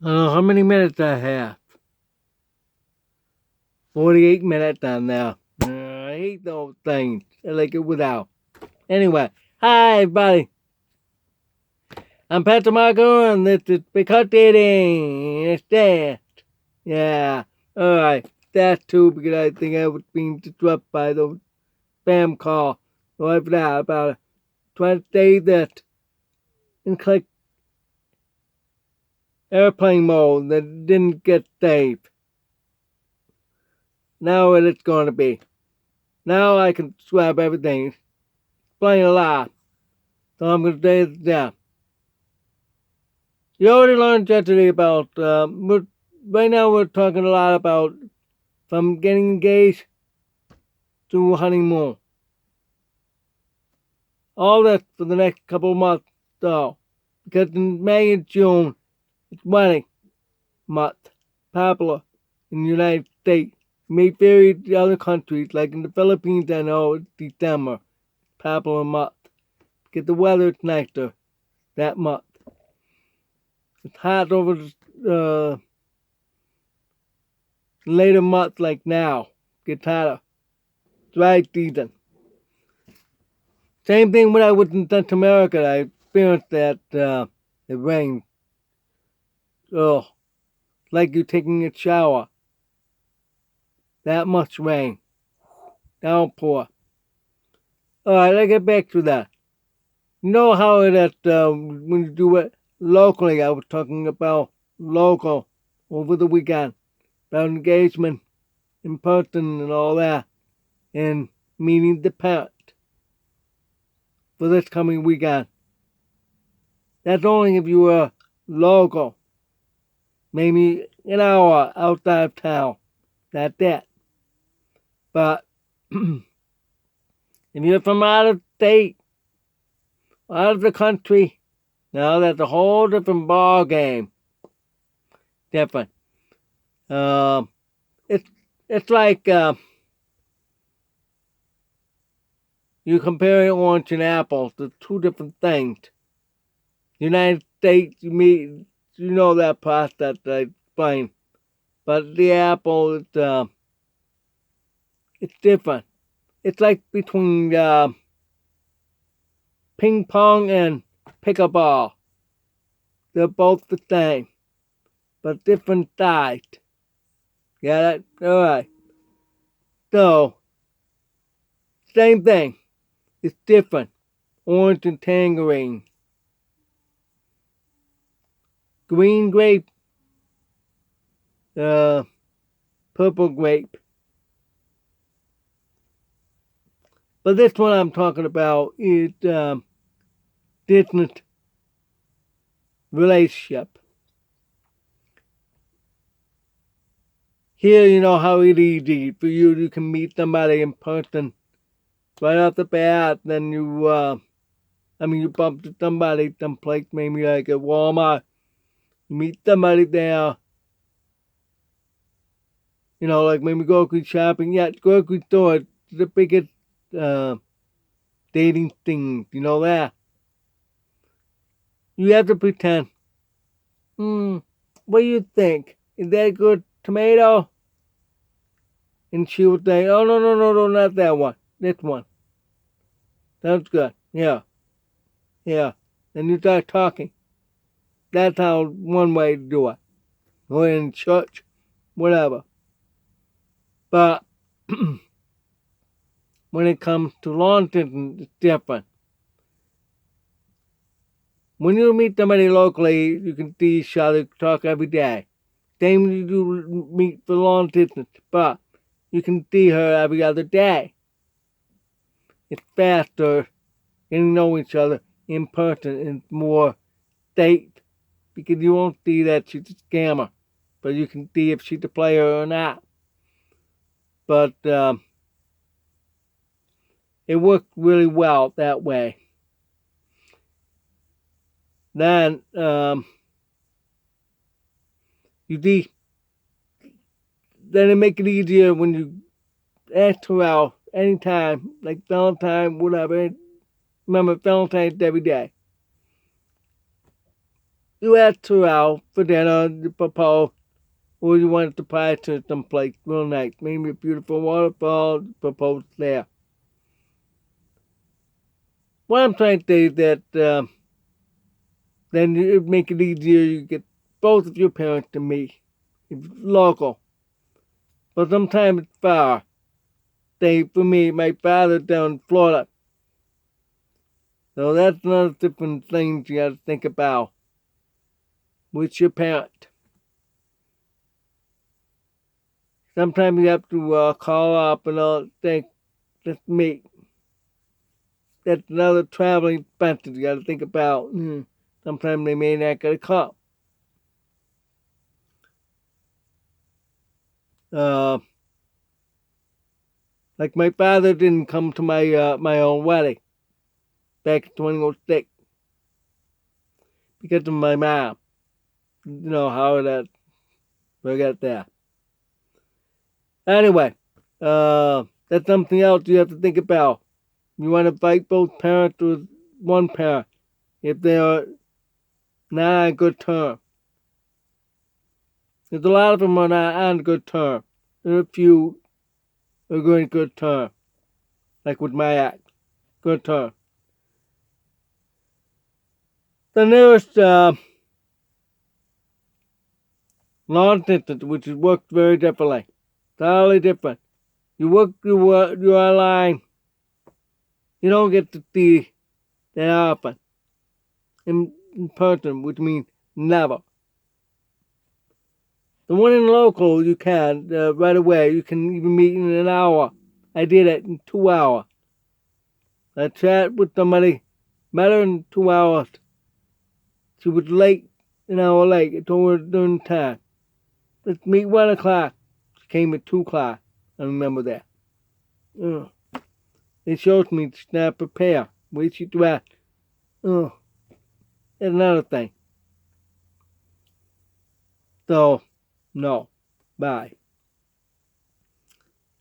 I don't know how many minutes I have. 48 minutes on now. I hate those things. I like it without. Anyway, hi everybody. I'm Pastor Marco, and this is Hearts Dating. It's that. Yeah. Alright. That's too, because I think I was being disrupted by the spam call. So I forgot about it. Trying to say that and click airplane mode that didn't get saved. Now it's going to be. Now I can swap everything. Explain a lot. So I'm going to say it down. You already learned yesterday about, right now we're talking a lot about from getting engaged to honeymoon. All that for the next couple of months, though. Because in May and June, it's wedding month, popular in the United States. It may vary in other countries, like in the Philippines, I know it's December, popular month. Because the weather is nicer that month. It's hot over the later months like now. Gets hotter. Dry season. Same thing when I was in Central America. I experienced that it rained. Oh, like you're taking a shower. That much rain. Downpour. Alright, let's get back to that. You know how that when you do it locally, I was talking about local over the weekend. About engagement in person and all that. And meeting the parent for this coming weekend. That's only if you were local. Maybe an hour outside of town. That's it. But if you're from out of state, out of the country, now that's a whole different ball game. Different. It's like you comparing orange and apples. They're two different things. United States, you know that process I explained. But the apple, it's different. It's like between ping pong and pickleball. They're both the same, but different size. Got it? Alright. So, same thing. It's different. Orange and tangerine. Green grape. Purple grape. But this one I'm talking about is distant relationship. Here, you know how it's easy for you can meet somebody in person right off the bat. Then you bump into somebody someplace, maybe like at Walmart. You meet somebody there. You know, like maybe grocery shopping. Yeah, grocery store is the biggest dating thing. You know that? You have to pretend. What do you think? Is that a good tomato? And she would say, oh, no, not that one. This one. Sounds good. Yeah. Then you start talking. That's how one way to do it. Or in church, whatever. But when it comes to long distance, it's different. When you meet somebody locally, you can see each other, talk every day. Same when you do meet for long distance, but you can see her every other day. It's faster getting to know each other in person and more safe, because you won't see that she's a scammer, but you can see if she's a player or not. But it worked really well that way. Then then it make it easier when you ask her out anytime, like Valentine, whatever. Remember, Valentine's every day. you asked her out for dinner, you proposed, or you wanted to prior to someplace real nice, maybe a beautiful waterfall, proposed there. What I'm trying to say is that then it would make it easier. You get both of your parents to meet. If it's local. But sometimes it's far. Say, for me, my father's down in Florida. So that's another different thing you gotta think about with your parent. Sometimes you have to call up and all think, let's meet. That's another traveling expense you gotta think about. Sometimes they may not get a call. Like my father didn't come to my own wedding back in 2006 because of my mom. You know how that we got there. Anyway, that's something else you have to think about. You want to fight both parents or one parent if they are not on good terms. There's a lot of them are not on good terms. There are a few are going good terms, like with my ex, good terms. The nearest long distance, which has worked very differently, totally different. You work your line. You don't get to see that often in person, which means never. The one in local, you can right away. You can even meet in an hour. I did it in 2 hours. I chat with somebody, met her in 2 hours. She was late, an hour late. I told her during the time. Let's meet 1 o'clock. She came at 2 o'clock. I remember that. It shows me she's not prepared. Where she dressed. That's another thing. So, no. Bye.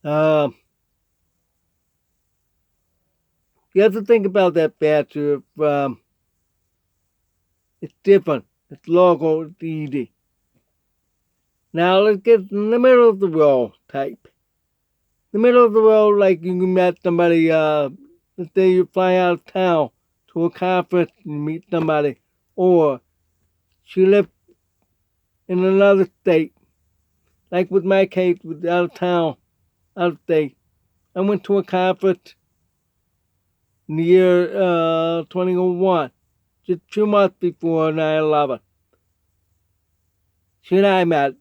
You have to think about that factor. It's different. It's local. It's easy. Now let's get in the middle of the road type. The middle of the road, like you met somebody. Let's say you fly out of town to a conference and meet somebody, or she lived in another state. Like with my case, with out of town, out of state. I went to a conference in the year 2001, just 2 months before 9/11. She and I met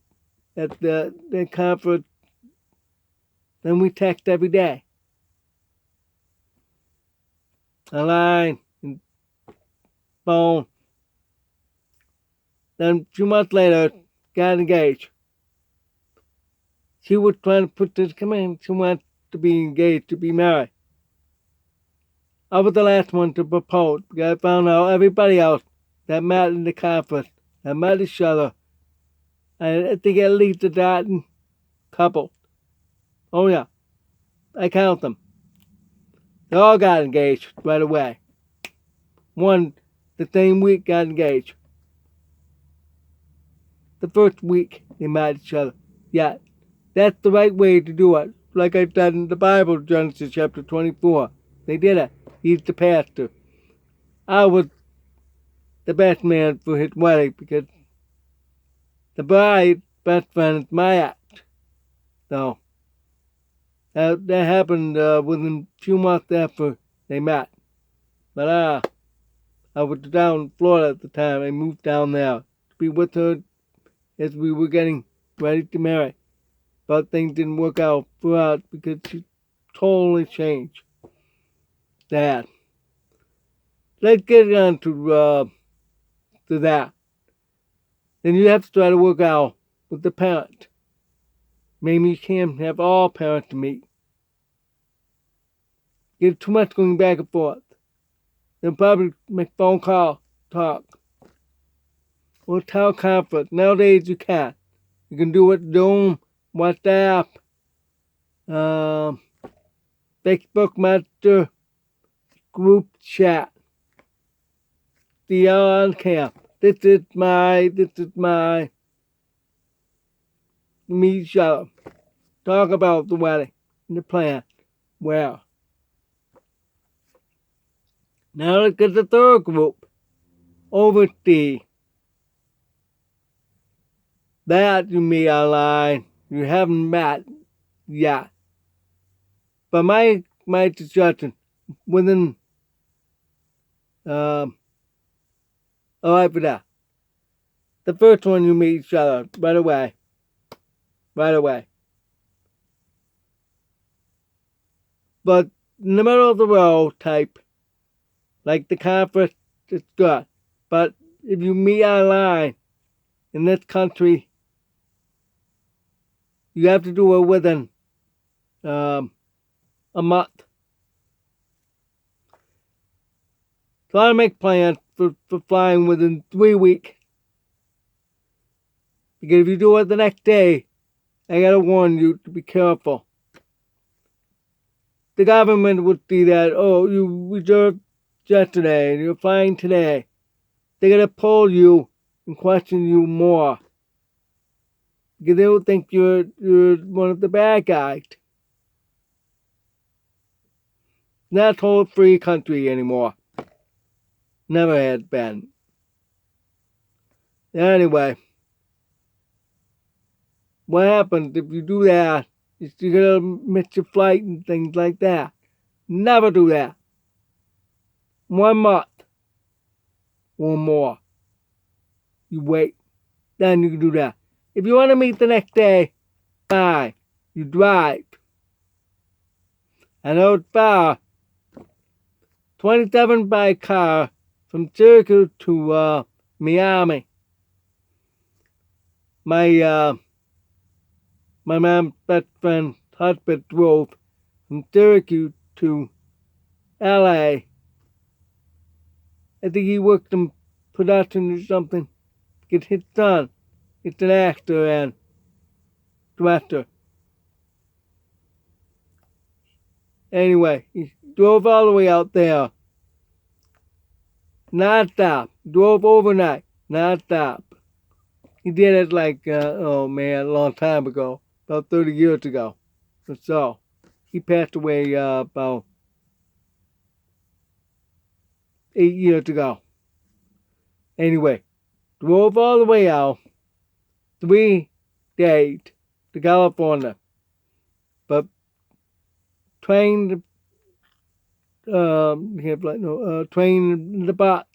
at the conference. Then we text every day. Online, and phone. Then 2 months later, got engaged. She was trying to put this, come in, she wanted to be engaged, to be married. I was the last one to propose because I found out everybody else that met in the conference, that met each other, I think at least a dozen couple. Oh yeah, I count them. They all got engaged right away. One, the same week, got engaged. The first week they met each other. Yeah, that's the right way to do it. Like I said in the Bible, Genesis chapter 24. They did it. He's the pastor. I was the best man for his wedding because the bride's best friend is my act. So that happened within a few months after they met. But I was down in Florida at the time. I moved down there to be with her as we were getting ready to marry. But things didn't work out for us because she totally changed. That. Let's get on to that. Then you have to try to work out with the parent. Maybe you can't have all parents to meet. Get too much going back and forth. They'll probably make phone call, talk. Or teleconference. Nowadays you can. You can do it Zoom, WhatsApp, Facebook Messenger, group chat. See you on camp. This is my meet each other. Talk about the wedding and the plan. Well, now look at the third group. Overseas. That you meet online. You haven't met yet. But my suggestion within oh, I forgot. The first one you meet each other right away. Right away. But in the middle of the road type, like the conference, it's good. But if you meet online in this country, you have to do it within a month. So I make plans for flying within 3 weeks. Because if you do it the next day, I gotta warn you to be careful. The government would see that, oh, you reserved yesterday and you're flying today. They're gonna pull you and question you more. Because they will think you're one of the bad guys. Not a whole free country anymore. Never has been. Anyway, what happens if you do that is you're gonna miss your flight and things like that. Never do that. 1 month or more. You wait. Then you can do that. If you want to meet the next day, fine. You drive. I know it's far. 27 by car from Syracuse to Miami. My mom's best friend's husband drove from Syracuse to LA. I think he worked in production or something. Because his son is an actor and director. Anyway, he drove all the way out there. Non-stop. Drove overnight. Non-stop. He did it like, a long time ago. About 30 years ago. Or so. He passed away about 8 years ago. Anyway, drove all the way out. 3 days to California. But train train the bus.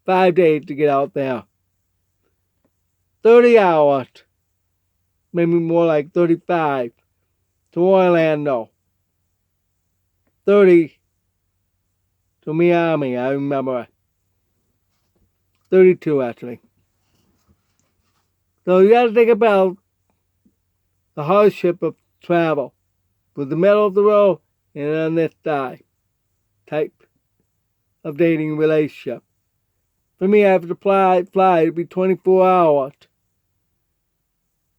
5 days to get out there. 30 hours. Maybe more like 35. To Orlando. 30 to Miami, I remember. 32 actually. So you gotta think about the hardship of travel. With the middle of the road and on this side type of dating relationship. For me, I have to fly, it'd be 24 hours.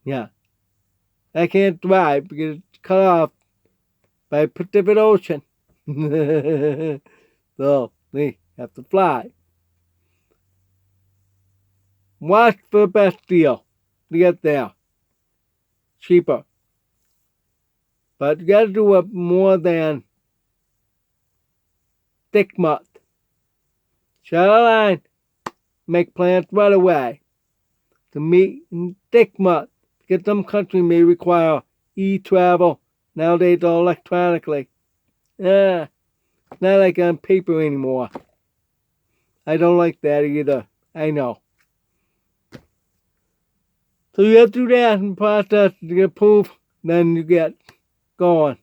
Yeah. I can't drive because it's cut off by Pacific Ocean. So, we have to fly. Watch for the best deal to get there. Cheaper. But you gotta do it more than 6 months. Shut a line. Make plans right away. To meet in 6 months. Because some countries may require e-travel. Nowadays all electronically. Not like on paper anymore. I don't like that either. I know. So you have to do that and process to get approved. Then you get going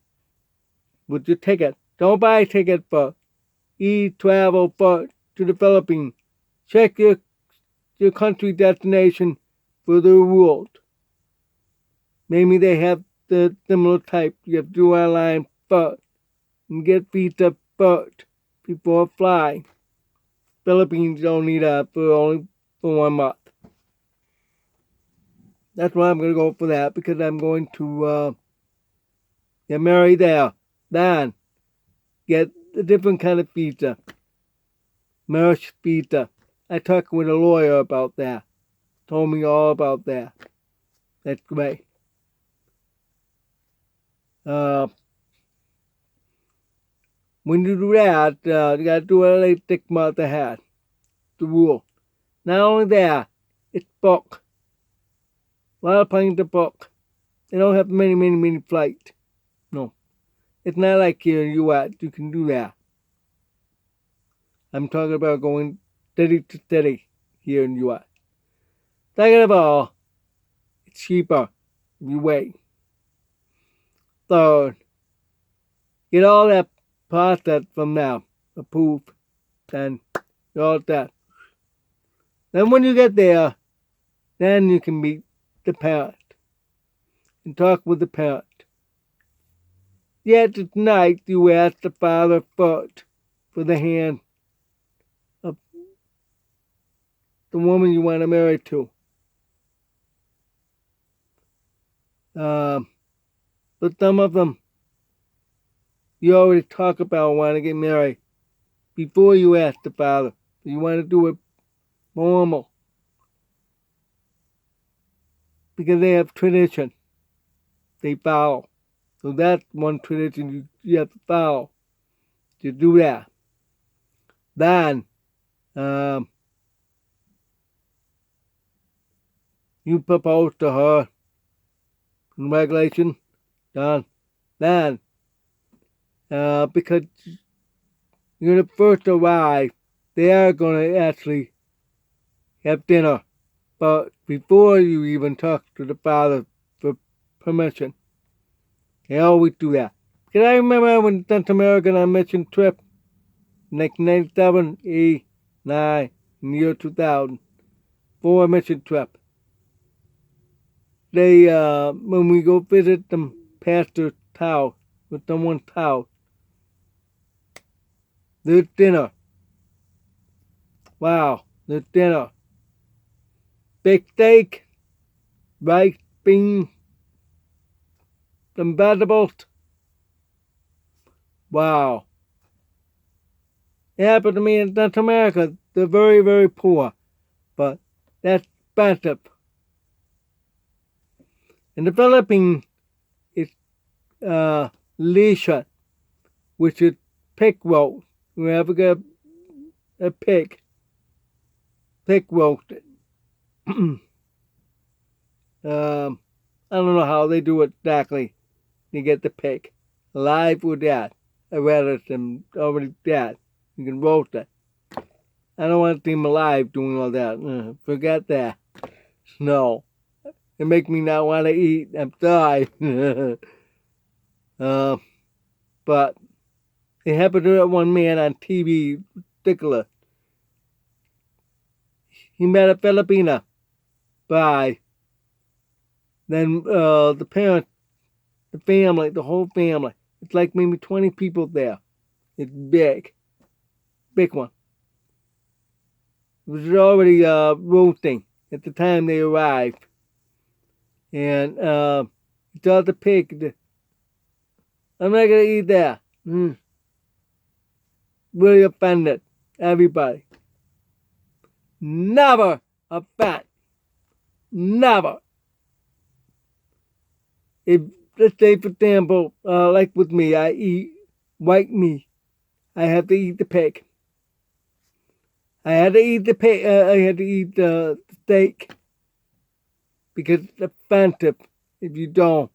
with your ticket. Don't buy a ticket for e-travel to the Philippines. Check your country destination for the rules. Maybe they have the similar type. You have to do online first and get visa first before flying. Philippines don't need that for 1 month. That's why I'm going to go for that, because I'm going to get married there. Then get a different kind of visa. Marriage visa. I talked with a lawyer about that. Told me all about that. That's great. When you do that, you gotta do what they think about the hat. The rule. Not only that, it's book. A lot of planes are book. They don't have many flights. No. It's not like here in the U.S. You can do that. I'm talking about going steady to steady here in the U.S. Second of all, it's cheaper if you wait. Third, get all that process from now approved, and all that. Then when you get there, then you can meet the parent and talk with the parent. Yet at night you ask the father first for the hand of the woman you want to marry to. But some of them you already talk about wanting to get married before you ask the father. You want to do it normal because they have tradition. They follow. So that's one tradition you have to follow to do that. Then you propose to her. Congratulations, done. Then because you're the first to arrive, they are going to actually have dinner. But before you even talk to the father for permission, they always do that. Because I remember when I went to America on a mission trip, 1997, 89, in the year 2000, for a mission trip. They, when we go visit them pastor's house, with someone's house, there's dinner. Wow, there's dinner. Big steak, rice, beans, some vegetables. Wow. It happened to me in South America. They're very poor, but that's expensive. In the Philippines, it's lisha, which is pig roast. We have to get a pig roasted. I don't know how they do it exactly. You get the pig live or dead. I rather them already dead. You can roast it. I don't want them alive doing all that. Forget that. No. It makes me not want to eat. I'm sorry. But it happened to that one man on TV, particular. He met a Filipina bride. Then the parents, the family, the whole family. It's like maybe 20 people there. It's big. Big one. It was already roasting at the time they arrived. And he told the pig, I'm not going to eat that. Really offended everybody. Never offend. Never. If, let's say, for example, like with me, I eat white meat. I have to eat the pig. I had to eat the pig. I had to eat the steak because it's offensive if you don't.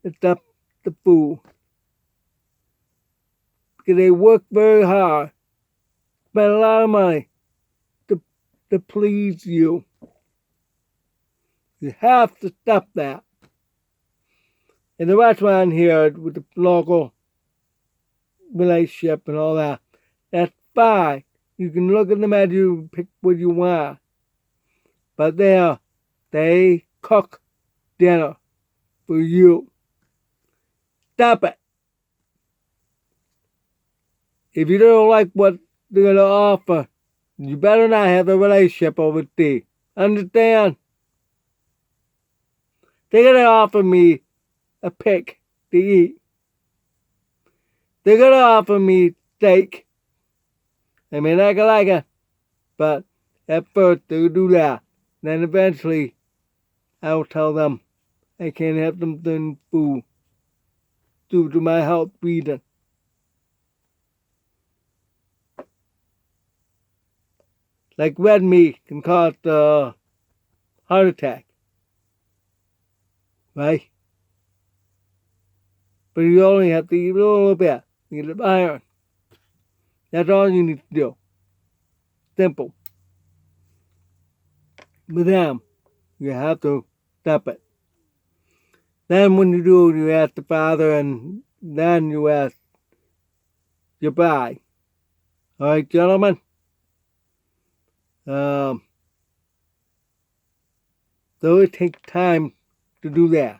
It's up the food. Because they work very hard, spend a lot of money to please you. You have to stop that. In the restaurant here with the local relationship and all that, that's fine. You can look at the menu and pick what you want. But there, they cook dinner for you. Stop it. If you don't like what they're going to offer, you better not have a relationship over there. Understand? They're going to offer me a pig to eat. They're going to offer me steak. I mean, I can like it, but At first, they'll do that. Then eventually, I'll tell them I can't have them done food due to my health reason. Like red meat can cause a heart attack, right? But you only have to eat a little bit. You get iron. That's all you need to do. Simple. With them, you have to stop it. Then when you do, you ask the Father, and then you ask your bride. All right, gentlemen? So it takes time to do that.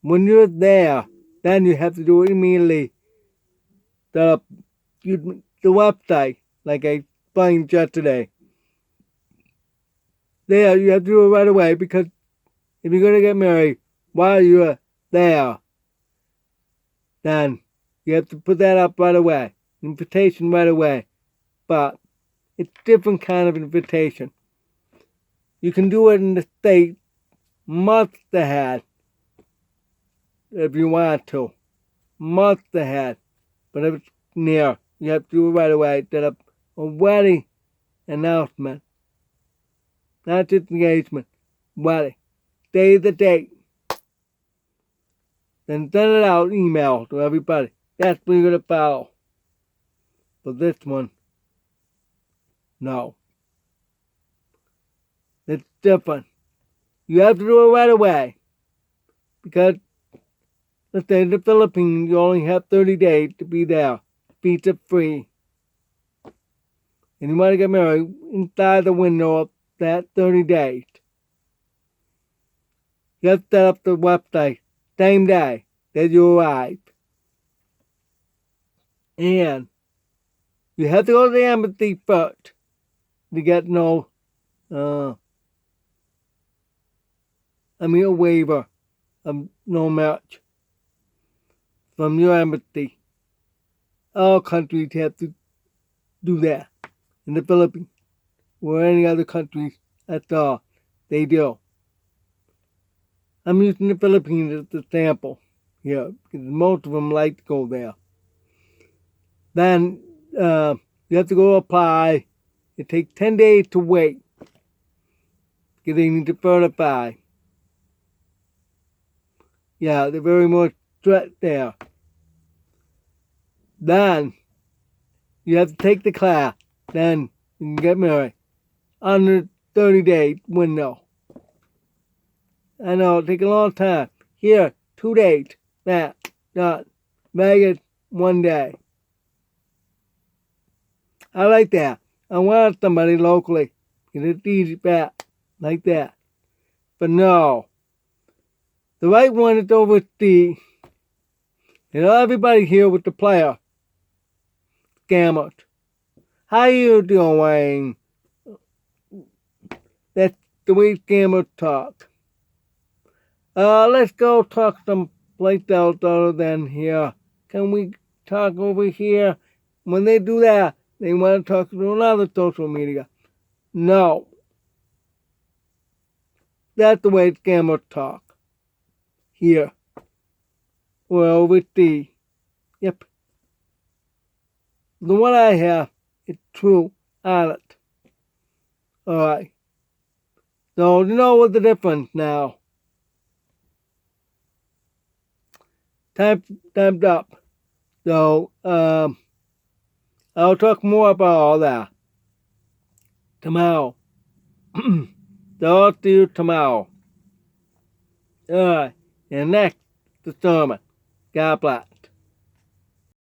When you're there, then you have to do it immediately. The website, like I explained yesterday. There, you have to do it right away, because if you're going to get married while you're there, then you have to put that up right away. Invitation right away. But it's a different kind of invitation. You can do it in the States months ahead if you want to. Months ahead. But if it's near, you have to do it right away. Set up a wedding announcement. Not just engagement. Wedding. Day the date. Then send it out email to everybody. That's what you're going to follow. But this one, no. It's different. You have to do it right away. Because, let's say in the Philippines, you only have 30 days to be there. Visa free. And you want to get married inside the window of that 30 days. You have to set up the website same day that you arrive. And you have to go to the embassy first to get a waiver of no marriage from your embassy. All countries have to do that. In the Philippines or any other countries at all, they do. I'm using the Philippines as a sample here because most of them like to go there. Then you have to go apply. It takes 10 days to wait because they need to certify. Yeah, they're very much strict there. Then you have to take the class. Then you can get married under 30-day window. I know, it takes a long time. Here, 2 days. That, done. Vegas, 1 day. I like that. I want somebody locally. Because it's easy back. Like that. But no. The right one is overseas. You know, everybody here with the player. Scammers. How you doing? That's the way scammers talk. Let's go talk someplace else other than here. Can we talk over here? When they do that, they want to talk to another social media. No. That's the way scammers talk. Here. Or overseas. Yep. The one I have is true, honest. Alright. So you know what the difference now. Time's up. So I'll talk more about all that tomorrow. So I'll see you tomorrow. Alright. And next, the sermon. God bless.